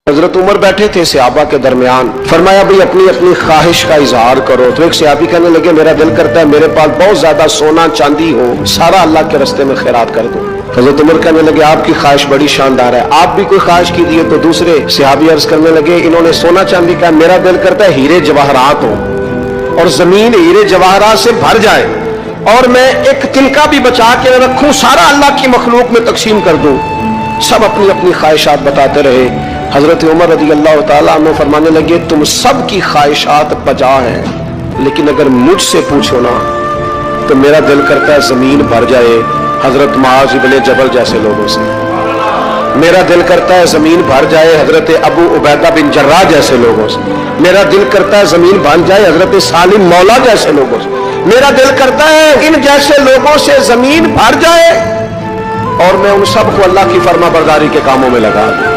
हजरत उमर बैठे थे सहाबा के दरमियान, फरमाया भाई अपनी अपनी ख्वाहिश का इजहार करो। तो एक सहाबी कहने लगे मेरा दिल करता है मेरे पास बहुत ज्यादा सोना चांदी हो, सारा अल्लाह के रास्ते में खैरात कर दो। हजरत उमर कहने लगे आपकी ख्वाहिश बड़ी शानदार है, आप भी कोई ख्वाहिश कीजिए। तो दूसरे सहाबी अर्ज करने लगे इन्होंने सोना चांदी का, मेरा दिल करता है हीरे जवाहरात हो और जमीन हीरे जवाहरात से भर जाए और मैं एक तिनका भी बचा के रखूं, सारा अल्लाह की मखलूक में तकसीम कर दूं। सब अपनी अपनी ख्वाहिशात बताते रहे। हजरत उमर रज़ी अल्लाह ताला अन्हु फरमाने लगे तुम सब की ख्वाहिशात बजा हैं, लेकिन अगर मुझसे पूछो ना तो मेरा दिल करता है जमीन भर जाए हजरत मुआज़ इब्न जबल जैसे लोगों से, मेरा दिल करता है जमीन भर जाए हजरत अबू उबैदा बिन जर्राह जैसे लोगों से, मेरा दिल करता है जमीन भर जाए हजरत सालिम मौला जैसे लोगों से, मेरा दिल करता है इन जैसे लोगों से जमीन भर जाए और मैं उन सबको अल्लाह की फर्मा बरदारी के कामों में लगा दूं।